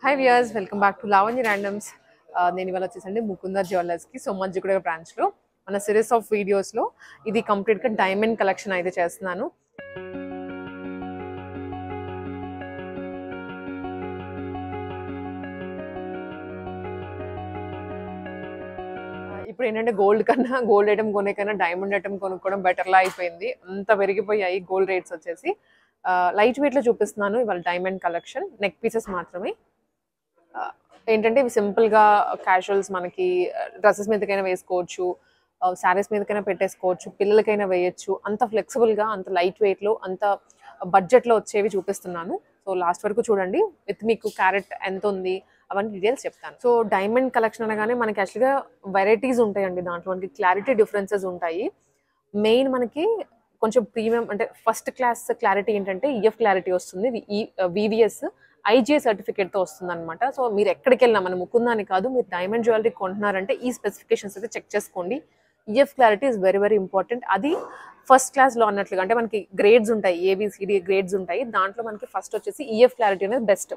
Hi viewers, welcome back to Lavanya randoms. నేను ఇవాళ వచ్చేసండి ముకుంద జ్యువెలర్స్కి సోమాజిగూడ బ్రాంచ్లో మన సిరీస్ ఆఫ్ వీడియోస్లో ఇది కంప్లీట్గా డైమండ్ కలెక్షన్ అయితే చేస్తున్నాను. ఇప్పుడు ఏంటంటే గోల్డ్ ఐటమ్ కొనే కన్నా డైమండ్ ఐటమ్ కొనుక్కోవడం బెటర్లా అయిపోయింది. అంత పెరిగిపోయాయి గోల్డ్ రేట్స్ వచ్చేసి. లైట్ వెయిట్లో చూపిస్తున్నాను ఇవాళ డైమండ్ కలెక్షన్. నెక్ పీసెస్ మాత్రమే. ఏంటంటే ఇవి సింపుల్గా క్యాజువల్స్, మనకి డ్రెస్సెస్ మీదకైనా వేసుకోవచ్చు, శారీస్ మీదకైనా పెట్టేసుకోవచ్చు, పిల్లలకైనా వేయచ్చు. అంత ఫ్లెక్సిబుల్గా, అంత లైట్ వెయిట్లో, అంత బడ్జెట్లో వచ్చేవి చూపిస్తున్నాను. సో లాస్ట్ వరకు చూడండి. విత్ మీకు క్యారెట్ ఎంత ఉంది అవన్నీ డీటెయిల్స్ చెప్తాను. సో డైమండ్ కలెక్షన్ అనగానే మనకి యాక్చువల్గా వెరైటీస్ ఉంటాయండి. దాంట్లో మనకి క్లారిటీ డిఫరెన్సెస్ ఉంటాయి. మెయిన్ మనకి కొంచెం ప్రీమియం అంటే ఫస్ట్ క్లాస్ క్లారిటీ ఏంటంటే ఈఎఫ్ క్లారిటీ వస్తుంది. వివిఎస్ ఐజిఐ సర్టిఫికేట్తో వస్తుంది అనమాట. సో మీరు ఎక్కడికి వెళ్ళినా, మన ముకుందాని కాదు, మీరు డైమండ్ జ్యువెలరీ కొంటున్నారంటే ఈ స్పెసిఫికేషన్స్ అయితే చెక్ చేసుకోండి. EF clarity is very very important. అది ఫస్ట్ క్లాస్లో అన్నట్లుగా, అంటే మనకి గ్రేడ్స్ ఉంటాయి, ఏబిసిడి గ్రేడ్స్ ఉంటాయి. దాంట్లో మనకి ఫస్ట్ వచ్చేసి ఈఎఫ్ క్లారిటీ అనేది బెస్ట్.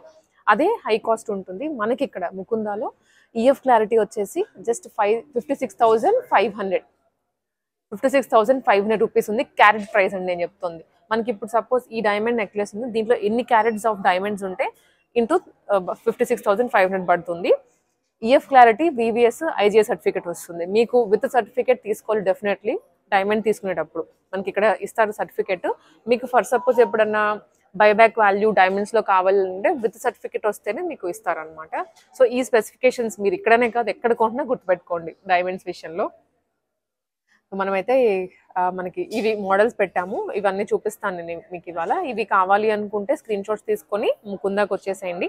అదే హై కాస్ట్ ఉంటుంది. మనకి ఇక్కడ ముకుందాలో ఈఎఫ్ క్లారిటీ వచ్చేసి జస్ట్ 56,500 56,500 రూపీస్ ఉంది. క్యారెట్ ప్రైస్ అండి నేను చెప్తుంది. మనకి ఇప్పుడు సపోజ్ ఈ డైమండ్ నెక్లెస్ ఉంది, దీంట్లో ఎన్ని క్యారెట్స్ ఆఫ్ డైమండ్స్ ఉంటే ఇంటూ 56,500 పడుతుంది. EF clarity, VVS, IGI certificate వస్తుంది. మీకు విత్ సర్టిఫికేట్ తీసుకోవాలి డెఫినెట్లీ. డైమండ్ తీసుకునేటప్పుడు మనకి ఇక్కడ ఇస్తారు సర్టిఫికేట్. మీకు ఫర్ సపోజ్ ఎప్పుడన్నా బైబ్యాక్ వాల్యూ డైమండ్స్లో కావాలంటే విత్ సర్టిఫికేట్ వస్తేనే మీకు ఇస్తారనమాట. సో ఈ స్పెసిఫికేషన్స్ మీరు ఇక్కడనే కాదు ఎక్కడ కొంటున్నా గుర్తుపెట్టుకోండి డైమండ్స్ విషయంలో. మనమైతే మనకి ఇవి మోడల్స్ పెట్టాము, ఇవన్నీ చూపిస్తాను నేను మీకు ఇవాళ. ఇవి కావాలి అనుకుంటే స్క్రీన్ షాట్స్ తీసుకొని ముకుందాకి వచ్చేసేయండి.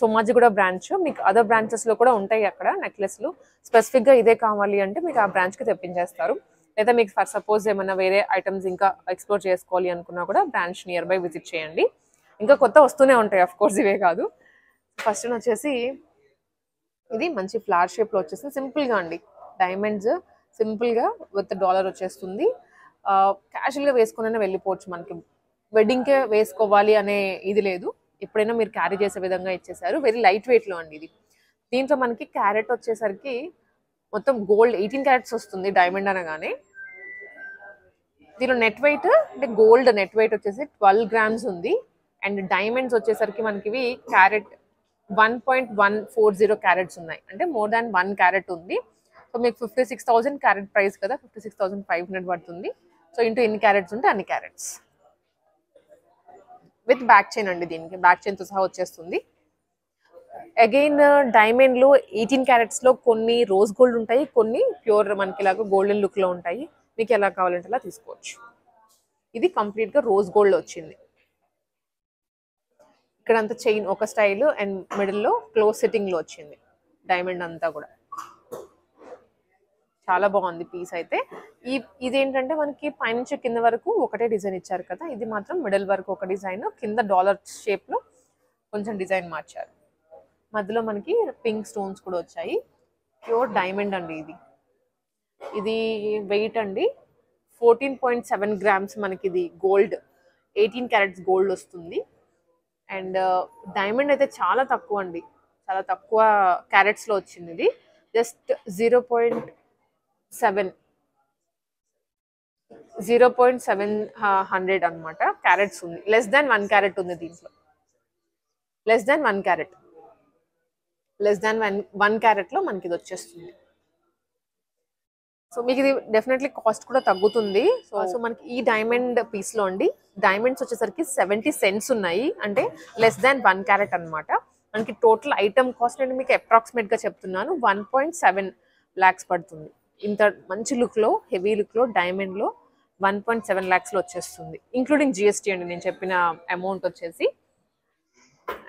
సోమాజిగూడ బ్రాంచ్, మీకు అదర్ బ్రాంచెస్లో కూడా ఉంటాయి అక్కడ నెక్లెస్లు. స్పెసిఫిక్గా ఇదే కావాలి అంటే మీకు ఆ బ్రాంచ్కి తెప్పించేస్తారు. లేదా మీకు ఫర్ సపోజ్ ఏమైనా వేరే ఐటమ్స్ ఇంకా ఎక్స్ప్లోర్ చేసుకోవాలి అనుకున్నా కూడా బ్రాంచ్ నియర్ బై విజిట్ చేయండి. ఇంకా కొత్త వస్తూనే ఉంటాయి అఫ్ కోర్స్, ఇవే కాదు. ఫస్ట్ వచ్చేసి ఇది మంచి ఫ్లవర్ షేప్లో వచ్చేసి సింపుల్గా అండి. డైమండ్స్ సింపుల్గా విత్ డాలర్ వచ్చేస్తుంది. క్యాజువల్గా వేసుకునే వెళ్ళిపోవచ్చు. మనకి వెడ్డింగ్కే వేసుకోవాలి అనే ఇది లేదు, ఎప్పుడైనా మీరు క్యారీ చేసే విధంగా ఇచ్చేసారు. వెరీ లైట్ వెయిట్లో అండి ఇది. దీంట్లో మనకి క్యారెట్ వచ్చేసరికి మొత్తం గోల్డ్ 18 క్యారెట్స్ వస్తుంది డైమండ్ అనగానే. దీనిలో నెట్ వెయిట్ అంటే గోల్డ్ నెట్ వెయిట్ వచ్చేసి 12 గ్రామ్స్ ఉంది. అండ్ డైమండ్స్ వచ్చేసరికి మనకి ఇవి క్యారెట్ 1.140 క్యారెట్స్ ఉన్నాయి, అంటే మోర్ దాన్ 1 క్యారెట్ ఉంది. సో మీకు 56,000 క్యారెట్ ప్రైస్ కదా, 56,500 పడుతుంది. సో ఇంటూ ఎన్ని క్యారెట్స్ ఉంటే అన్ని క్యారెట్స్. విత్ బ్యాక్ చైన్ అండి, దీనికి బ్యాక్ చైన్తో సహా వచ్చేస్తుంది. అగైన్ డైమండ్లో 18 క్యారెట్స్లో కొన్ని రోజ్ గోల్డ్ ఉంటాయి, కొన్ని ప్యూర్ మనకి ఇలాగ గోల్డెన్ లుక్లో ఉంటాయి. మీకు ఎలా కావాలంటే అలా తీసుకోవచ్చు. ఇది కంప్లీట్గా రోజ్ గోల్డ్ వచ్చింది. ఇక్కడ అంతా చైన్ ఒక స్టైల్ అండ్ మిడిల్లో క్లోజ్ సెట్టింగ్లో వచ్చింది డైమండ్ అంతా కూడా. చాలా బాగుంది పీస్ అయితే. ఇదేంటంటే మనకి పైనుంచి కింద వరకు ఒకటే డిజైన్ ఇచ్చారు కదా, ఇది మాత్రం మిడిల్ వరకు ఒక డిజైన్, కింద డాలర్ షేప్లో కొంచెం డిజైన్ మార్చారు. మధ్యలో మనకి పింక్ స్టోన్స్ కూడా వచ్చాయి. ప్యూర్ డైమండ్ అండి ఇది. ఇది వెయిట్ అండి 14.7 గ్రామ్స్. మనకి ఇది గోల్డ్ 18 క్యారెట్స్ గోల్డ్ వస్తుంది. అండ్ డైమండ్ అయితే చాలా తక్కువ అండి, చాలా తక్కువ క్యారెట్స్లో వచ్చింది. ఇది జస్ట్ 0.700 అనమాట క్యారెట్స్ ఉంది. లెస్ దాన్ 1 క్యారెట్ ఉంది దీంట్లో. లెస్ దాన్ 1 క్యారెట్లో మనకి ఇది వచ్చేస్తుంది. సో మీకు ఇది డెఫినెట్లీ కాస్ట్ కూడా తగ్గుతుంది. సో మనకి ఈ డైమండ్ పీస్లో అండి డైమండ్స్ వచ్చేసరికి 70 సెంట్స్ ఉన్నాయి, అంటే లెస్ దాన్ 1 క్యారెట్ అనమాట. మనకి టోటల్ ఐటమ్ కాస్ట్ నేను మీకు అప్రాక్సిమేట్గా చెప్తున్నాను 1.7 lakhs పడుతుంది. ఇంత మంచి లుక్లో, హెవీ లుక్లో, డైమండ్లో 1.7 lakhsలో వచ్చేస్తుంది, ఇంక్లూడింగ్ జిఎస్టీ అండి నేను చెప్పిన అమౌంట్ వచ్చేసి.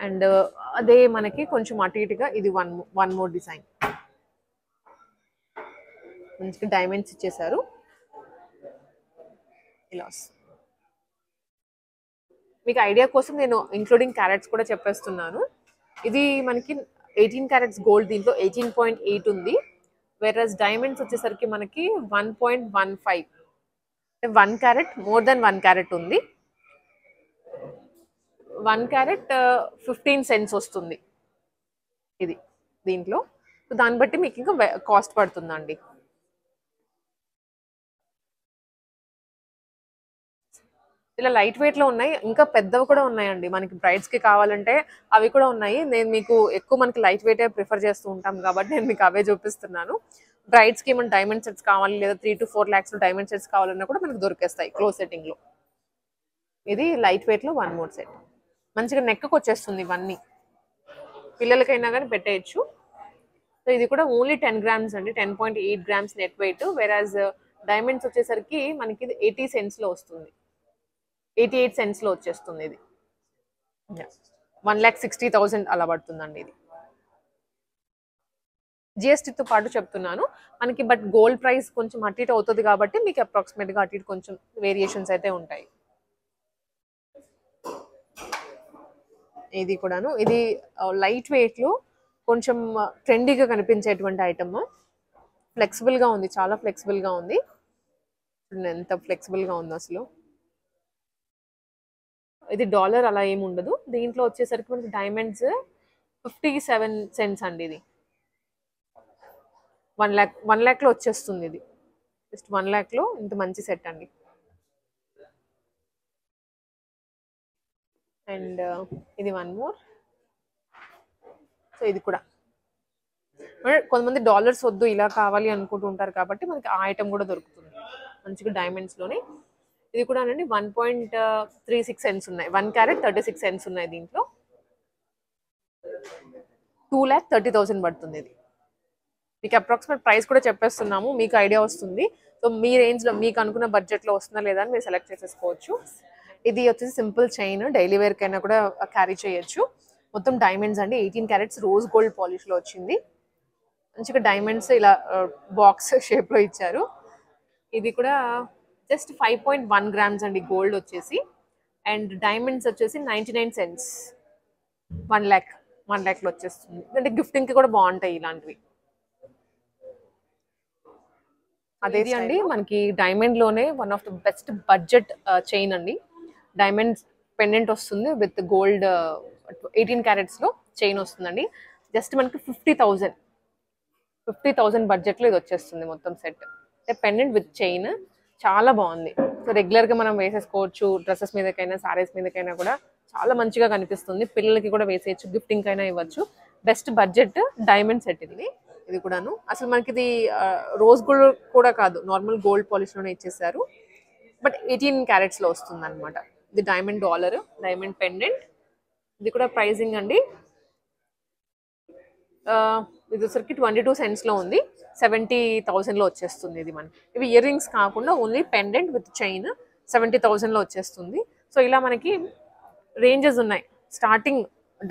అండ్ అదే మనకి కొంచెం అటు ఇటుగా ఇది వన్ మోర్ డిజైన్. మంచిగా డైమండ్స్ ఇచ్చేసారు ఇలా. మీకు ఐడియా కోసం నేను ఇంక్లూడింగ్ క్యారెట్స్ కూడా చెప్పేస్తున్నాను. ఇది మనకి 18 క్యారెట్స్ గోల్డ్, దీంట్లో 18.8 ఉంది. వెరస్ డైమండ్స్ వచ్చేసరికి మనకి 1.15, 1 క్యారెట్, మోర్ దెన్ 1 క్యారెట్ ఉంది. 1 క్యారెట్ 15 సెంట్స్ వస్తుంది. ఇది దీంట్లో. సో దాన్ని బట్టి మీకు ఇంకా కాస్ట్ పడుతుందండి. ఇలా లైట్ వెయిట్ లో ఉన్నాయి, ఇంకా పెద్దవి కూడా ఉన్నాయండి. మనకి బ్రైడ్స్ కి కావాలంటే అవి కూడా ఉన్నాయి. నేను మీకు ఎక్కువ మనకి లైట్ వెయిట్ ప్రిఫర్ చేస్తూ ఉంటాం కాబట్టి నేను మీకు అవే చూపిస్తున్నాను. బ్రైడ్స్ కి ఏమైనా డైమండ్ సెట్స్ కావాలి లేదా 3 to 4 lakhs డైమండ్ సెట్స్ కావాలన్నా కూడా మనకు దొరికేస్తాయి క్లోజ్ సెట్టింగ్ లో. ఇది లైట్ వెయిట్ లో 1 more సెట్. మంచిగా నెక్కి వచ్చేస్తుంది ఇవన్నీ, పిల్లలకైనా కానీ పెట్టేయచ్చు. సో ఇది కూడా ఓన్లీ 10 grams అండి, 10.8 grams నెట్ వెయిట్. వెరాజ్ డైమండ్స్ వచ్చేసరికి మనకి ఇది 80 cents లో వస్తుంది, 88 cents లో వచ్చేస్తుంది. ఇది 1,60,000 అలా పడుతుందండి. ఇది జిఎస్టీతో పాటు చెప్తున్నాను మనకి. బట్ గోల్డ్ ప్రైస్ కొంచెం అటు ఇటు అవుతుంది కాబట్టి మీకు అప్రాక్సిమేట్ గా అటు ఇటు కొంచెం వేరియేషన్స్ అయితే ఉంటాయి. ఇది కూడాను, ఇది లైట్ వెయిట్ లో కొంచెం ట్రెండీగా కనిపించేటువంటి ఐటమ్. ఫ్లెక్సిబుల్ గా ఉంది, చాలా ఫ్లెక్సిబుల్ గా ఉంది. ఎంత ఫ్లెక్సిబుల్ గా ఉందో అసలు. ఇది డాలర్ అలా ఏమి ఉండదు. దీంట్లో వచ్చేసరికి మనకి డైమండ్స్ 57 cents అండి. ఇది 1 lakh లో వచ్చేస్తుంది. ఇది జస్ట్ 1 lakh లో ఇంత మంచి సెట్ అండి. అండ్ ఇది 1 more. సో ఇది కూడా కొంతమంది డాలర్స్ వద్దు ఇలా కావాలి అనుకుంటూ ఉంటారు కాబట్టి మనకి ఆ ఐటమ్ కూడా దొరుకుతుంది మంచిగా డైమండ్స్ లోనే. ఇది కూడా అండి 1.36 cents ఉన్నాయి, 1 carat 36 cents ఉన్నాయి. దీంట్లో 2,30,000 పడుతుంది. ఇది మీకు అప్రాక్సిమేట్ ప్రైస్ కూడా చెప్పేస్తున్నాము, మీకు ఐడియా వస్తుంది. సో మీ రేంజ్ లో మీకు అనుకున్న బడ్జెట్ లో వస్తుందా లేదా అని మీరు సెలెక్ట్ చేసేసుకోవచ్చు. ఇది వచ్చేసి సింపుల్ చైన్, డైలీ వేర్ కైనా కూడా క్యారీ చేయొచ్చు. మొత్తం డైమండ్స్ అండి, 18 carats రోజ్ గోల్డ్ పాలిష్ లో వచ్చింది. మంచిగా డైమండ్స్ ఇలా బాక్స్ షేప్ లో ఇచ్చారు. ఇది కూడా జస్ట్ 5.1 grams అండి గోల్డ్ వచ్చేసి. అండ్ డైమండ్స్ వచ్చేసి 99 cents, 1 lakh లో వచ్చేస్తుంది. అంటే గిఫ్టింగ్ కి కూడా బాగుంటాయి ఇలాంటివి. అదే అండి మనకి డైమండ్ లోనే one of the best budget chain అండి. డైమండ్ పెండెంట్ వస్తుంది విత్ గోల్డ్ 18 carats లో చైన్ వస్తుందండి. జస్ట్ మనకి 50,000 బడ్జెట్ లో ఇది వచ్చేస్తుంది మొత్తం సెట్. పెండెంట్ విత్ చైన్ చాలా బాగుంది. సో రెగ్యులర్ గా మనం వేసేసుకోవచ్చు, డ్రెస్సెస్ మీదకైనా సారీస్ మీదకైనా కూడా చాలా మంచిగా కనిపిస్తుంది. పిల్లలకి కూడా వేసేయచ్చు, గిఫ్టింగ్ అయినా ఇవ్వచ్చు. బెస్ట్ బడ్జెట్ డైమండ్ సెట్ ఇది. ఇది కూడాను అసలు మనకి ఇది రోజ్ గోల్డ్ కూడా కాదు, నార్మల్ గోల్డ్ పాలిష్ లోనే ఇచ్చేసారు. బట్ 18 carats లో వస్తుంది అనమాట. ఇది డైమండ్ డాలర్, డైమండ్ పెండెంట్. ఇది కూడా ప్రైజింగ్ అండి, ఇది వచ్చరికి 22 cents లో ఉంది, 70,000 లో వచ్చేస్తుంది. ఇది మనకి ఇవి ఇయర్ రింగ్స్ కాకుండా ఓన్లీ పెండెంట్ విత్ చైన్ 70,000 లో వచ్చేస్తుంది. సో ఇలా మనకి రేంజెస్ ఉన్నాయి. స్టార్టింగ్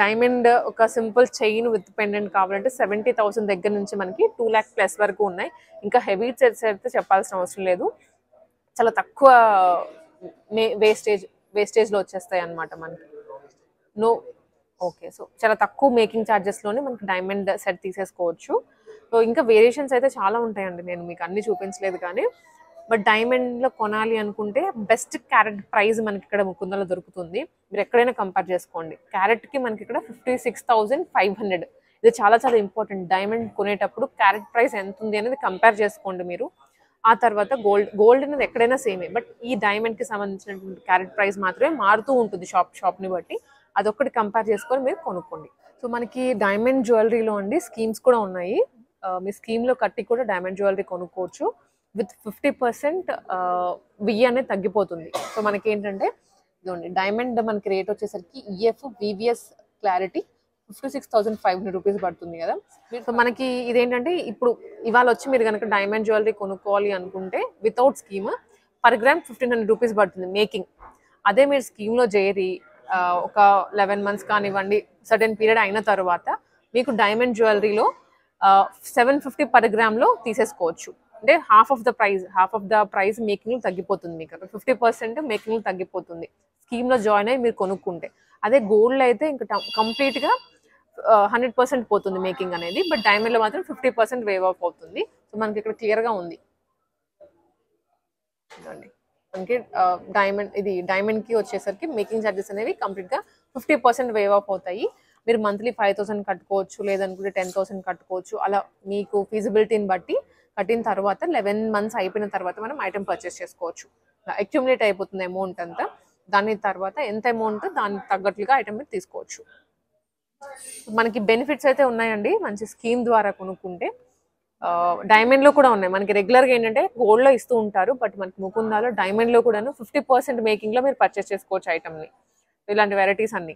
డైమండ్ ఒక సింపుల్ చైన్ విత్ పెండెంట్ కావాలంటే 70,000 దగ్గర నుంచి మనకి 2 lakh ప్లస్ వరకు ఉన్నాయి. ఇంకా హెవీ సెట్స్ అయితే చెప్పాల్సిన అవసరం లేదు, చాలా తక్కువ వేస్టేజ్ లో వచ్చేస్తాయి అన్నమాట మనకి. నో ఓకే, సో చాలా తక్కువ మేకింగ్ ఛార్జెస్ లోనే మనకి డైమండ్ సెట్ తీసేసుకోవచ్చు. సో ఇంకా వేరియేషన్స్ అయితే చాలా ఉంటాయండి, నేను మీకు అన్ని చూపించలేదు కానీ. బట్ డైమండ్ లో కొనాలి అనుకుంటే బెస్ట్ క్యారెట్ ప్రైస్ మనకి ఇక్కడ ముకుందలో దొరుకుతుంది. మీరు ఎక్కడైనా కంపేర్ చేసుకోండి. క్యారెట్ కి మనకి ఇక్కడ 56,500. ఇది చాలా చాలా ఇంపార్టెంట్. డైమండ్ కొనేటప్పుడు క్యారెట్ ప్రైస్ ఎంత ఉంది అనేది కంపేర్ చేసుకోండి మీరు. ఆ తర్వాత గోల్డ్ అనేది ఎక్కడైనా సేమే, బట్ ఈ డైమండ్ కి సంబంధించినటువంటి క్యారెట్ ప్రైస్ మాత్రమే మారుతూ ఉంటుంది షాప్ ని బట్టి. అదొక్కటి కంపేర్ చేసుకొని మీరు కొనుక్కోండి. సో మనకి డైమండ్ జ్యువెలరీలో అండి స్కీమ్స్ కూడా ఉన్నాయి. మీ స్కీమ్ లో కట్టి కూడా డైమండ్ జ్యువెలరీ కొనుక్కోవచ్చు. విత్ 50% విఈ అనేది తగ్గిపోతుంది. సో మనకి ఏంటంటే ఇదిగోండి, డైమండ్ మనకి రేట్ వచ్చేసరికి ఈఎఫ్ వివిఎస్ క్లారిటీ 56,500 రూపీస్ పడుతుంది కదా. సో మనకి ఇదేంటంటే ఇప్పుడు ఇవాళ వచ్చి మీరు కనుక డైమండ్ జ్యువెలరీ కొనుక్కోవాలి అనుకుంటే without scheme per gram 1,500 rupees పడుతుంది మేకింగ్. అదే మీరు స్కీమ్లో చేరి ఒక 11 months కానివ్వండి, సర్టెన్ పీరియడ్ అయిన తర్వాత మీకు డైమండ్ జ్యువెలరీలో 750 per gram లో తీసేసుకోవచ్చు. అంటే half of the price making తగ్గిపోతుంది. మీకు 50% మేకింగ్ తగ్గిపోతుంది స్కీమ్లో జాయిన్ అయ్యి మీరు కొనుక్కుంటే. అదే గోల్డ్ అయితే ఇంకా కంప్లీట్గా 100% పోతుంది మేకింగ్ అనేది. బట్ డైమండ్లో మాత్రం 50% వేవ్ ఆఫ్ అవుతుంది. సో మనకి ఇక్కడ క్లియర్గా ఉంది. మనకి డైమండ్కి వచ్చేసరికి మేకింగ్ ఛార్జెస్ అనేవి కంప్లీట్గా 50% వేవ్ ఆఫ్ అవుతాయి. మీరు మంత్లీ 5,000 కట్టుకోవచ్చు, లేదనుకుంటే 10,000 కట్టుకోవచ్చు. అలా మీకు ఫీజిబిలిటీని బట్టి కట్టిన తర్వాత 11 మంత్స్ అయిపోయిన తర్వాత మనం ఐటమ్ పర్చేస్ చేసుకోవచ్చు. అక్యుములేట్ అయిపోతుంది అమౌంట్ అంతా. దాని తర్వాత ఎంత అమౌంట్ దానికి తగ్గట్లుగా ఐటమ్ మీరు తీసుకోవచ్చు. మనకి బెనిఫిట్స్ అయితే ఉన్నాయండి మంచి స్కీమ్ ద్వారా కొనుక్కుంటే. డైమండ్లో కూడా ఉన్నాయి. మనకి రెగ్యులర్గా ఏంటంటే గోల్డ్లో ఇస్తూ ఉంటారు, బట్ మనకి ముకుందాలో డైమండ్లో కూడాను 50% మేకింగ్లో మీరు పర్చేస్ చేసుకోవచ్చు ఐటమ్ని. ఇలాంటి వెరైటీస్ అన్ని